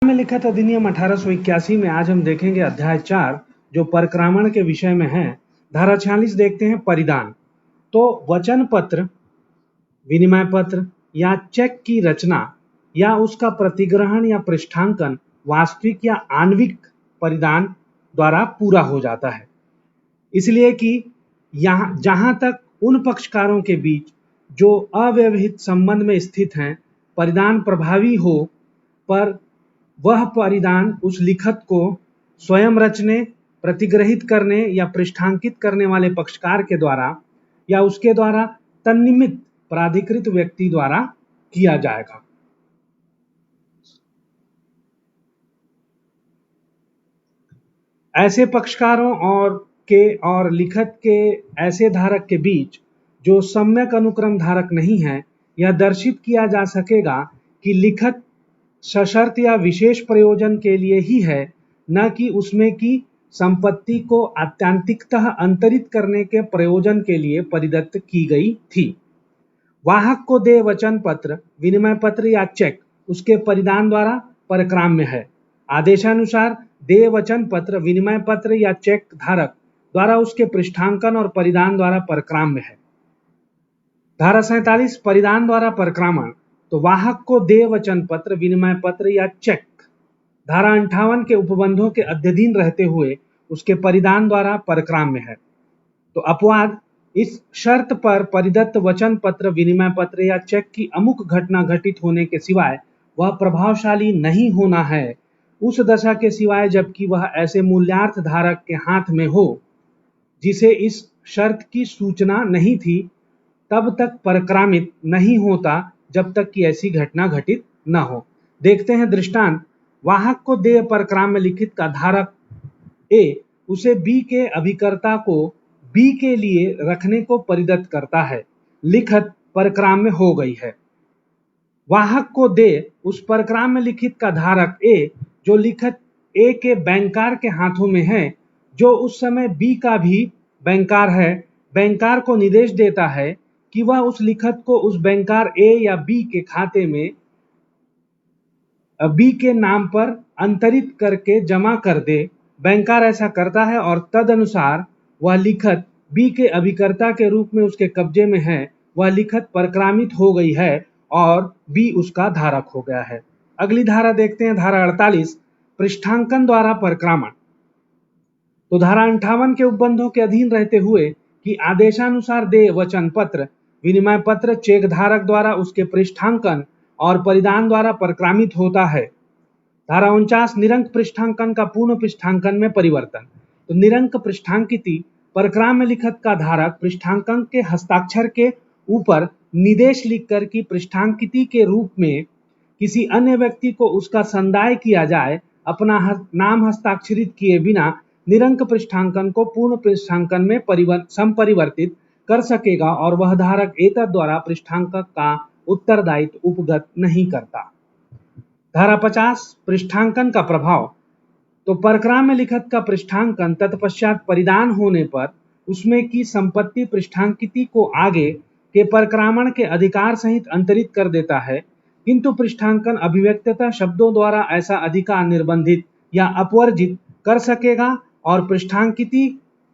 में लिखित अधिनियम 1881 में आज हम देखेंगे अध्याय 4 जो परक्रामण के विषय में है। धारा 46 देखते हैं परिदान। तो वचन पत्र, विनिमय पत्र या चेक की रचना या उसका प्रतिग्रहण या पृष्ठांकन वास्तविक या आणविक परिदान द्वारा पूरा हो जाता है। इसलिए कि यहाँ जहां तक उन पक्षकारों के बीच जो अव्यवहित संबंध में स्थित हैं परिदान प्रभावी हो, पर वह परिदान उस लिखत को स्वयं रचने, प्रतिग्रहित करने या पृष्ठांकित करने वाले पक्षकार के द्वारा या उसके द्वारा तन्निमित्त प्राधिकृत व्यक्ति द्वारा किया जाएगा। ऐसे पक्षकारों और लिखत के ऐसे धारक के बीच जो सम्यक अनुक्रम धारक नहीं है, यह दर्शित किया जा सकेगा कि लिखत सशर्त या विशेष प्रयोजन के लिए ही है, न कि उसमें की संपत्ति को आत्यंतिकतः अंतरित करने के प्रयोजन के लिए परिदत्त की गई थी। वाहक को देय वचन पत्र, विनिमय पत्र या चेक उसके परिदान द्वारा परक्राम्य है। आदेशानुसार देय वचन पत्र, विनिमय पत्र या चेक धारक द्वारा उसके पृष्ठांकन और परिदान द्वारा परक्राम्य है। धारा 47 परिदान द्वारा परक्रामण। तो वाहक को देय वचन पत्र, विनिमय पत्र या चेक धारा 58 के उपबंधों के अध्ययन रहते हुए उसके परिदान द्वारा परक्राम्य है। तो अपवाद, इस शर्त पर परिदत्त वचन पत्र, विनिमय पत्र या चेक की अमुक घटना घटित होने के सिवाय वह प्रभावशाली नहीं होना है, उस दशा के सिवाय जबकि वह ऐसे मूल्यार्थ धारक के हाथ में हो जिसे इस शर्त की सूचना नहीं थी, तब तक परक्रामित नहीं होता जब तक कि ऐसी घटना घटित न हो। देखते हैं दृष्टांत। वाहक को देय परक्राम्य लिखित का धारक ए उसे बी के अभिकर्ता को बी के लिए रखने को परिदत्त करता है। लिखत परक्राम्य हो गई है। वाहक को दे उस परक्राम्य लिखित का धारक ए जो लिखत ए के बैंकार के हाथों में है, जो उस समय बी का भी बैंकार है, बैंकार को निर्देश देता है कि वह उस लिखत को उस बैंकार ए या बी के खाते में बी के नाम पर अंतरित करके जमा कर दे। बैंकार ऐसा करता है और तदनुसार वह लिखत बी के अभिकर्ता के रूप में उसके कब्जे में है। वह लिखत परक्रामित हो गई है और बी उसका धारक हो गया है। अगली धारा देखते हैं, धारा 48 पृष्ठांकन द्वारा परक्रामण। तो धारा 58 के उपबंधों के अधीन रहते हुए कि आदेशानुसार देय वचन पत्र, विनिमय पत्र चेक धारक द्वारा उसके पृष्ठांकन और परिदान द्वारा परक्रामित होता है। धारा 49 निरंक पृष्ठांकन का पूर्ण पृष्ठांकन में परिवर्तन। तो निरंक पृष्ठांकिती परक्राम्य लिखत का धारक पृष्ठांकन के हस्ताक्षर के ऊपर निदेश लिखकर कि पृष्ठांकिती के रूप में किसी अन्य व्यक्ति को उसका संदाय किया जाए, अपना नाम हस्ताक्षरित किए बिना निरंक पृष्ठांकन को पूर्ण पृष्ठांकन में संपरिवर्तित कर सकेगा और वह धारक एतद् द्वारा पृष्ठांकक का उत्तरदायित्व उपगत नहीं करता। धारा 50 पृष्ठांकन का प्रभाव। तो परक्राम्य लिखत का पृष्ठांकन तत्पश्चात परिदान होने पर उसमें की संपत्ति पृष्ठांकिती को आगे के परक्रामण के अधिकार सहित अंतरित कर देता है, किंतु पृष्ठांकन अभिव्यक्तता शब्दों द्वारा ऐसा अधिकार निर्बंधित या अपवर्जित कर सकेगा और पृष्ठांकिती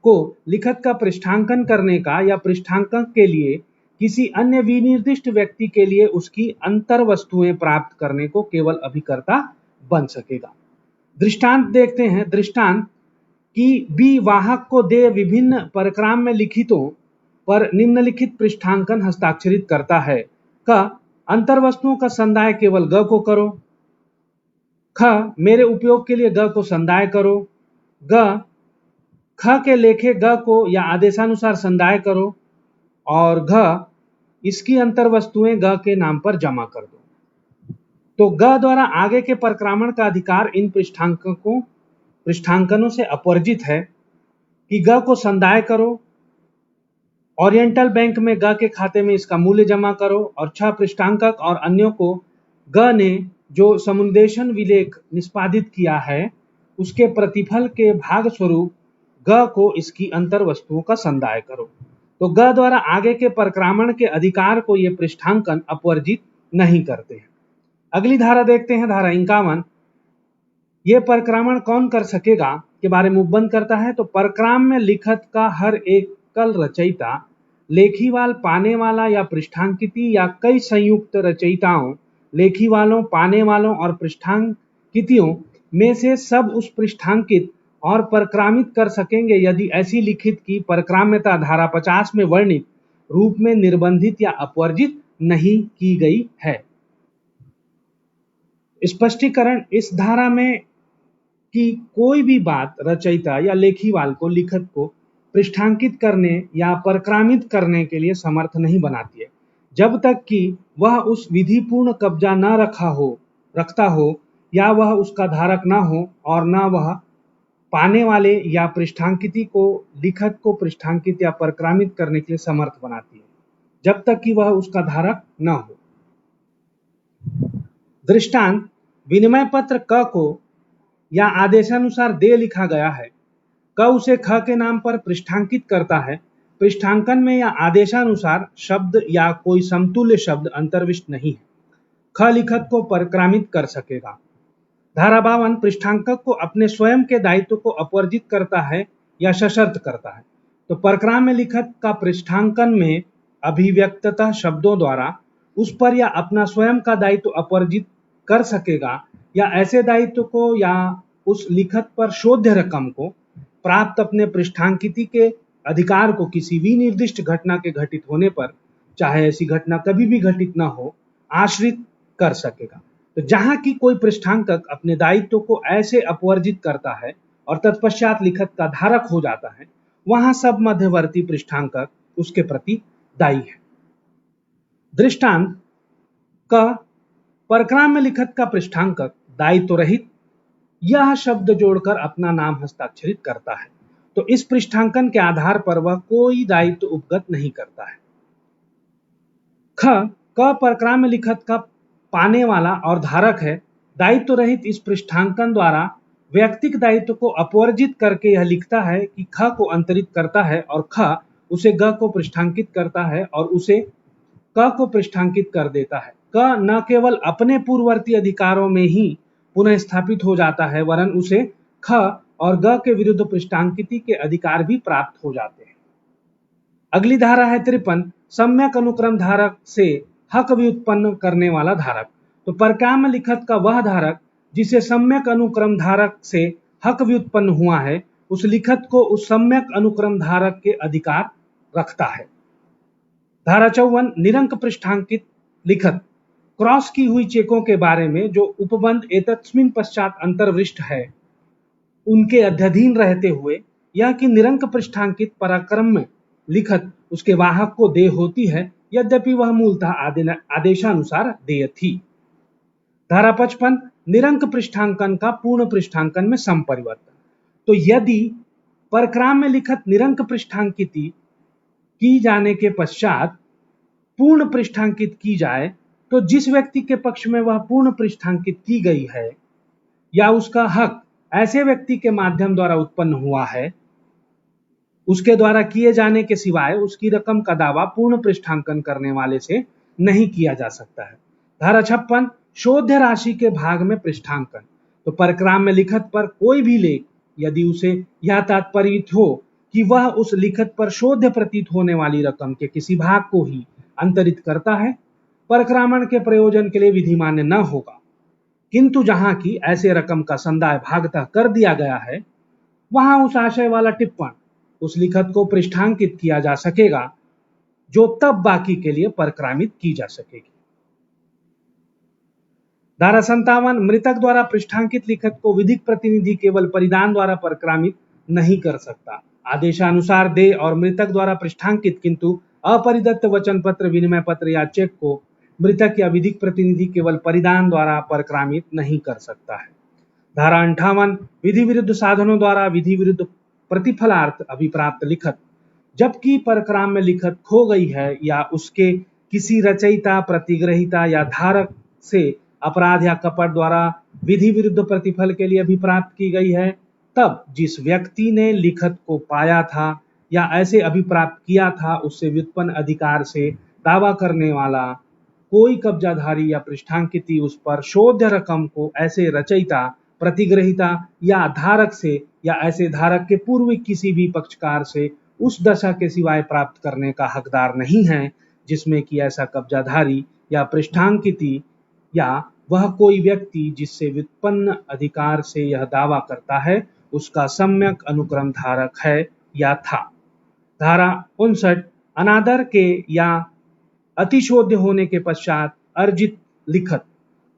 को लिखत का पृष्ठांकन करने का या पृष्ठांकन के लिए किसी अन्य विनिर्दिष्ट व्यक्ति के लिए उसकी अंतर वस्तुएं प्राप्त करने को केवल अभिकर्ता बन सकेगा। दृष्टांत देखते हैं। दृष्टांत कि बी वाहक को दे विभिन्न परक्राम्य लिखितों पर निम्नलिखित पृष्ठांकन हस्ताक्षरित करता है। क अंतर वस्तुओं का संदाय केवल ग को करो। ख मेरे उपयोग के लिए ग को संदाय करो। ग ख के लेखे ग को या आदेशानुसार संदाय करो और घ इसकी अंतर वस्तुएं ग के नाम पर जमा कर दो। तो ग द्वारा आगे के परक्रामण का अधिकार इन पृष्ठांकनों से अपवर्जित है कि ग को संदाय करो, ओरिएंटल बैंक में ग के खाते में इसका मूल्य जमा करो और 6 पृष्ठांकक और अन्यों को ग ने जो समुद्देशन विलेख निष्पादित किया है उसके प्रतिफल के भाग स्वरूप ग को इसकी अंतर वस्तुओं का संदाय करो। तो ग द्वारा आगे के परक्रामण के अधिकार को ये पृष्ठांकन अपवर्जित नहीं करते हैं। अगली धारा देखते हैं, धारा 51 ये परक्रामण कौन कर सकेगा के बारे में उपबंध करता है। तो परक्राम में लिखत का हर एक कल रचयिता लेखीवाल, पाने वाला या पृष्ठांकिती या कई संयुक्त रचयिताओं, लेखी वालों, पाने वालों और पृष्ठांकितियों में से सब उस पृष्ठांकित और परक्रामित कर सकेंगे यदि ऐसी लिखित की परक्राम्यता धारा 50 में वर्णित रूप में निर्बंधित या अपवर्जित नहीं की गई है। स्पष्टीकरण, इस धारा में कि कोई भी बात रचयिता या लेखीवाल को लिखत को पृष्ठांकित करने या परक्रामित करने के लिए समर्थ नहीं बनाती है, जब तक कि वह उस विधिपूर्ण कब्जा न रखता हो या वह उसका धारक न हो और न वह पाने वाले या पृष्ठांकिती को लिखत को पृष्ठांकित या परक्रामित करने के लिए समर्थ बनाती है, जब तक कि वह उसका धारक न हो। दृष्टांत, विनिमय पत्र क को या आदेशानुसार दे लिखा गया है। क उसे ख के नाम पर पृष्ठांकित करता है। पृष्ठांकन में या आदेशानुसार शब्द या कोई समतुल्य शब्द अंतर्विष्ट नहीं है। ख लिखत को परक्रामित कर सकेगा। धारा 52 पृष्ठांकक को अपने स्वयं के दायित्व को अपवर्जित करता है या सशर्त करता है। तो परक्राम में लिखत का पृष्ठांकन में अभिव्यक्ततः शब्दों द्वारा उस पर या अपना स्वयं का दायित्व अपवर्जित कर सकेगा या ऐसे दायित्व को या उस लिखत पर शोध्य रकम को प्राप्त अपने पृष्ठांकिती के अधिकार को किसी भी निर्दिष्ट घटना के घटित होने पर, चाहे ऐसी घटना कभी भी घटित न हो, आश्रित कर सकेगा। तो जहां की कोई पृष्ठांकक अपने दायित्व को ऐसे अपवर्जित करता है और तत्पश्चात लिखत का धारक हो जाता है, वहां सब मध्यवर्ती पृष्ठांकक उसके प्रति दायी है। दृष्टांत, क परक्राम में लिखत का पृष्ठांकक दायित्व रहित यह शब्द जोड़कर अपना नाम हस्ताक्षरित करता है, तो इस पृष्ठांकन के आधार पर वह कोई दायित्व उपगत नहीं करता है। ख क परक्राम में लिखत का पाने वाला और धारक है। दायित्व रहित इस पृष्ठांकन द्वारा व्यक्तिक दायित्व को अपवर्जित करके यह लिखता है कि ख को अंतरित करता है और ख उसे ग को पृष्ठांकित करता है और उसे क को पृष्ठांकित कर देता है। क न केवल अपने पूर्ववर्ती अधिकारों में ही पुनः स्थापित हो जाता है, वरन उसे ख और ग के विरुद्ध पृष्ठांकिती के अधिकार भी प्राप्त हो जाते हैं। अगली धारा है 53 सम्यक अनुक्रम धारक से हक व्युत्पन्न करने वाला धारक। तो परक्राम में लिखत का वह धारक जिसे सम्यक अनुक्रम धारक से हक व्युत्पन्न हुआ है, उस लिखत को उस सम्यक अनुक्रम धारक के अधिकार रखता है। धारा 54 निरंक पृष्ठांकित लिखत क्रॉस की हुई चेकों के बारे में जो उपबंध एतस्मिन् पश्चात अंतर्वृष्ट है, उनके अध्ययन रहते हुए यह कि निरंक पृष्ठांकित पराक्रम में लिखत उसके वाहक को देय होती है, यद्यपि वह मूलतः आदेशानुसार देय थी। धारा 55 निरंक पृष्ठांकन का पूर्ण पृष्ठांकन में संपरिवर्तन। तो यदि परक्राम में लिखत निरंक पृष्ठांकिती की जाने के पश्चात पूर्ण पृष्ठांकित की जाए, तो जिस व्यक्ति के पक्ष में वह पूर्ण पृष्ठांकित की गई है या उसका हक ऐसे व्यक्ति के माध्यम द्वारा उत्पन्न हुआ है, उसके द्वारा किए जाने के सिवाय उसकी रकम का दावा पूर्ण पृष्ठांकन करने वाले से नहीं किया जा सकता है। धारा 56 शोध्य राशि के भाग में पृष्ठांकन। तो परक्राम में लिखत पर कोई भी लेख यदि उसे यह तात्पर्य हो कि वह उस लिखत पर शोध्य प्रतीत होने वाली रकम के किसी भाग को ही अंतरित करता है, परक्रामण के प्रयोजन के लिए विधिमान्य न होगा। किंतु जहां की ऐसे रकम का संदाय भागतः कर दिया गया है, वहां उस आशय वाला टिप्पण उस लिखत को पृष्ठांकित किया जा सकेगा जो तब बाकी के लिए परक्रामित की जा सकेगी। धारा 57 मृतक द्वारा पृष्ठांकित लिखत को विधिक प्रतिनिधि केवल परिदान द्वारा परक्रामित नहीं कर सकता। आदेशानुसार दे और मृतक द्वारा पृष्ठांकित किंतु अपरिदत्त वचन पत्र, विनिमय पत्र या चेक को मृतक या विधिक प्रतिनिधि केवल परिदान द्वारा परक्रामित नहीं कर सकता है। धारा 58 विधि विरुद्ध साधनों द्वारा विधि विरुद्ध प्रतिफलार्थ अभिप्राप्त लिखत, जबकि परक्राम में लिखत खो गई है या उसके किसी रचयिता, प्रतिग्रहिता या धारक से अपराध या कपट द्वारा विधि विरुद्ध प्रतिफल के लिए अभिप्राप्त की गई है, तब जिस व्यक्ति ने लिखत को पाया था या ऐसे अभिप्राप्त किया था, उससे व्युत्पन्न अधिकार से दावा करने वाला कोई कब्जाधारी या पृष्ठांकिती उस पर शोध्य रकम को ऐसे रचयिता, प्रतिग्रहिता या धारक से या ऐसे धारक के पूर्व किसी भी पक्षकार से उस दशा के सिवाय प्राप्त करने का हकदार नहीं है जिसमें कि ऐसा कब्जाधारी या पृष्ठांकिती या वह कोई व्यक्ति जिससे व्युत्पन्न अधिकार से यह दावा करता है उसका सम्यक अनुक्रम धारक है या था। धारा 59 अनादर के या अतिशोध्य होने के पश्चात अर्जित लिखत।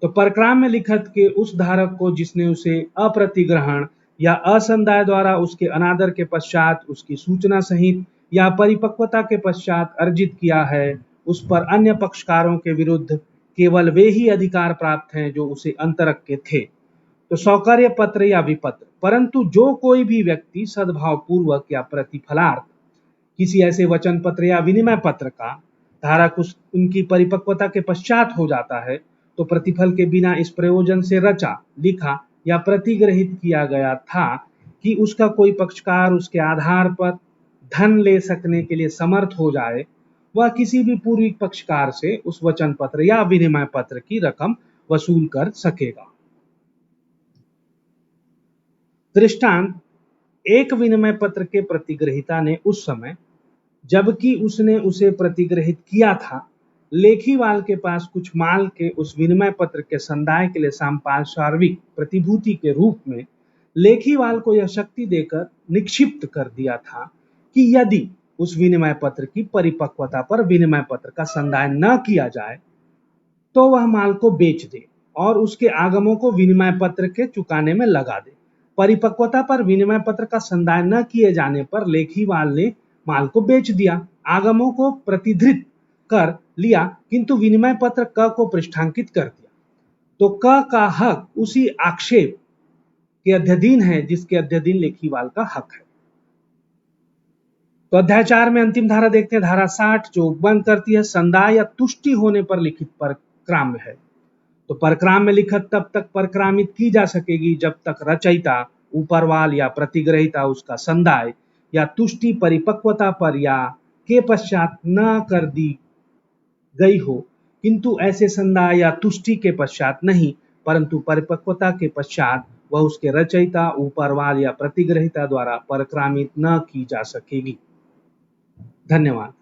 तो परक्राम्य लिखत के उस धारक को जिसने उसे अप्रतिग्रहण या असंदाय द्वारा उसके अनादर के पश्चात उसकी सूचना सहित या परिपक्वता के पश्चात अर्जित किया है उस पर अन्य पक्षकारों के विरुद्ध केवल वे ही अधिकार प्राप्त हैं जो उसे अंतरक के थे। तो सौकर्य पत्र या विपत्र, परंतु जो कोई भी व्यक्ति सद्भाव पूर्वक या प्रतिफलार्थ किसी ऐसे वचन पत्र या विनिमय पत्र का धारक उनकी परिपक्वता के पश्चात हो जाता है तो प्रतिफल के बिना इस प्रयोजन से रचा, लिखा या प्रतिग्रहित किया गया था कि उसका कोई पक्षकार उसके आधार पर धन ले सकने के लिए समर्थ हो जाए, वह किसी भी पूर्वी पक्षकार से उस वचन पत्र या विनिमय पत्र की रकम वसूल कर सकेगा। दृष्टांत, एक विनिमय पत्र के प्रतिग्रहिता ने उस समय जबकि उसने उसे प्रतिग्रहित किया था लेखीवाल के पास कुछ माल के उस विनिमय पत्र के संदाय के लिए सांपार्श्विक प्रतिभूति के रूप में लेखीवाल को यह शक्ति देकर निक्षिप्त कर दिया था कि यदि उस विनिमय पत्र की परिपक्वता पर विनिमय पत्र का संदाय न किया जाए तो वह माल को बेच दे और उसके आगमों को विनिमय पत्र के चुकाने में लगा दे। परिपक्वता पर विनिमय पत्र का संदाय न किए जाने पर लेखीवाल ने माल को बेच दिया, आगमों को प्रतिधृत कर लिया किंतु विनिमय पत्र क को पृष्ठांकित कर दिया। तो क का हक उसी आक्षेप के अध्ययन है जिसके अध्ययन लेखीवाल का हक है। तो अध्याय 4 में अंतिम धारा देखते हैं, धारा 60 जो बंद करती है संदाय या तुष्टि होने पर लिखित परक्राम्य है। तो परक्राम्य लिखत तब तक परक्रामित की जा सकेगी जब तक रचयिता, ऊपरवाल या प्रतिग्रहिता उसका संदाय या तुष्टि परिपक्वता पर या के पश्चात न कर दी गई हो, किंतु ऐसे संदाय या तुष्टि के पश्चात नहीं परंतु परिपक्वता के पश्चात वह उसके रचयिता, ऊपरवाल या प्रतिग्रहिता द्वारा परक्रामित न की जा सकेगी। धन्यवाद।